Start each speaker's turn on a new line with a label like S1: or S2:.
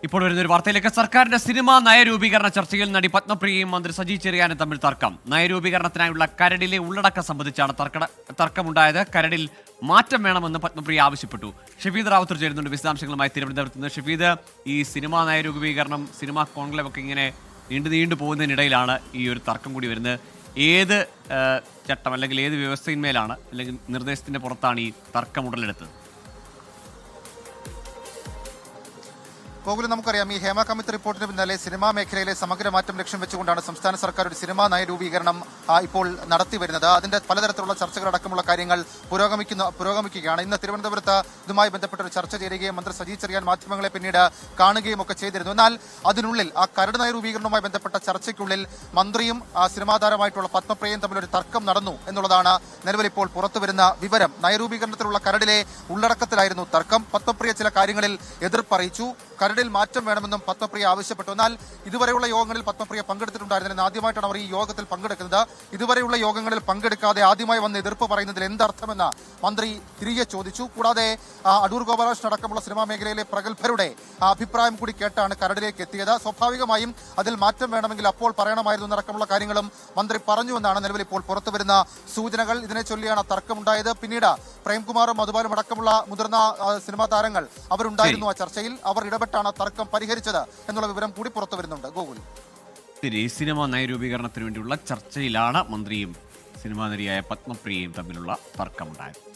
S1: ഇപ്പോൾ വരുന്നൊരു വാർത്തയിലേക്ക്. സർക്കാരിന്റെ സിനിമാ നയരൂപീകരണ ചർച്ചയിൽ നടി പത്മപ്രിയയും മന്ത്രി സജി ചെറിയാനും തമ്മിൽ തർക്കം. നയരൂപീകരണത്തിനായുള്ള കരടിലെ ഉള്ളടക്കം സംബന്ധിച്ചാണ് തർക്കമുണ്ടായത്. കരടിൽ മാറ്റം വേണമെന്ന് പത്മപ്രിയ ആവശ്യപ്പെട്ടു. ഷഫീദ് റാവത്തർ ചേരുന്നുണ്ട് വിശദാംശങ്ങളുമായി തിരുവനന്തപുരത്ത് നിന്ന്. ഷഫീദ്, ഈ സിനിമാ നയരൂപീകരണം, സിനിമാ കോൺക്ലേവ് ഒക്കെ ഇങ്ങനെ നീണ്ടു പോകുന്നതിനിടയിലാണ് ഈ ഒരു തർക്കം കൂടി വരുന്നത്. ഏത് ചട്ടം അല്ലെങ്കിൽ ഏത് വ്യവസ്ഥയിന്മേലാണ് അല്ലെങ്കിൽ നിർദ്ദേശത്തിന്റെ പുറത്താണ് ഈ തർക്കം ഉടലെടുത്തത്?
S2: ഗോകുലം, നമുക്കറിയാം ഈ ഹേമ കമ്മിറ്റി റിപ്പോർട്ടിന് പിന്നാലെ സിനിമാ മേഖലയിലെ സമഗ്ര മാറ്റം ലക്ഷ്യം വെച്ചുകൊണ്ടാണ് സംസ്ഥാന സർക്കാർ ഒരു സിനിമാ നയരൂപീകരണം ഇപ്പോൾ നടത്തി വരുന്നത്. അതിന്റെ പലതരത്തിലുള്ള ചർച്ചകളടക്കമുള്ള കാര്യങ്ങൾ പുരോഗമിക്കുകയാണ്. ഇന്ന് തിരുവനന്തപുരത്ത് ഇതുമായി ബന്ധപ്പെട്ട ഒരു ചർച്ച ചേരുകയും മന്ത്രി സജി ചെറിയാൻ മാധ്യമങ്ങളെ പിന്നീട് കാണുകയും ഒക്കെ ചെയ്തിരുന്നു. എന്നാൽ അതിനുള്ളിൽ ആ കരട് നയരൂപീകരണവുമായി ബന്ധപ്പെട്ട ചർച്ചയ്ക്കുള്ളിൽ മന്ത്രിയും സിനിമാ താരമായിട്ടുള്ള പത്മപ്രിയയും തമ്മിലൊരു തർക്കം നടന്നു എന്നുള്ളതാണ് നിലവിൽ ഇപ്പോൾ പുറത്തുവരുന്ന വിവരം. നയരൂപീകരണത്തിലുള്ള കരടിലെ ഉള്ളടക്കത്തിലായിരുന്നു തർക്കം. പത്മപ്രിയ ചില കാര്യങ്ങളിൽ എതിർപ്പറിയിച്ചു. കരടിൽ മാറ്റം വേണമെന്നും പത്മപ്രിയ ആവശ്യപ്പെട്ടു. എന്നാൽ ഇതുവരെയുള്ള യോഗങ്ങളിൽ പത്മപ്രിയ പങ്കെടുത്തിട്ടുണ്ടായിരുന്നില്ല. ആദ്യമായിട്ടാണ് അവർ ഈ യോഗത്തിൽ പങ്കെടുക്കുന്നത്. ഇതുവരെയുള്ള യോഗങ്ങളിൽ പങ്കെടുക്കാതെ ആദ്യമായി വന്ന് എതിർപ്പ് പറയുന്നതിൽ എന്തർത്ഥമെന്ന് മന്ത്രി തിരികെ ചോദിച്ചു. കൂടാതെ അടൂർ ഗോപാലകൃഷ്ണൻ അടക്കമുള്ള സിനിമാ മേഖലയിലെ പ്രഗത്ഭരുടെ അഭിപ്രായം കൂടി കേട്ടാണ് കരടിലേക്ക് എത്തിയത്. സ്വാഭാവികമായും അതിൽ മാറ്റം വേണമെങ്കിൽ അപ്പോൾ പറയണമായിരുന്നു എന്നടക്കമുള്ള കാര്യങ്ങളും മന്ത്രി പറഞ്ഞുവെന്നാണ് നിലവിൽ ഇപ്പോൾ പുറത്തുവരുന്ന സൂചനകൾ. ഇതിനെ ചൊല്ലിയാണ് തർക്കമുണ്ടായത്. പിന്നീട് പ്രേംകുമാറും മധുബാലും അടക്കമുള്ള മുതിർന്ന സിനിമാ താരങ്ങൾ അവരുണ്ടായിരുന്നു ആ ചർച്ചയിൽ. അവർ ഇടപെട്ടാണ് തർക്കം പരിഹരിച്ചത് എന്നുള്ള വിവരം കൂടി പുറത്തു വരുന്നുണ്ട്. ഗോകുൽ,
S1: സിനിമാ നയരൂപീകരണത്തിന് വേണ്ടിയുള്ള ചർച്ചയിലാണ് മന്ത്രിയും സിനിമാ നടിയായ പത്മപ്രിയയും തമ്മിലുള്ള തർക്കമുണ്ടായത്.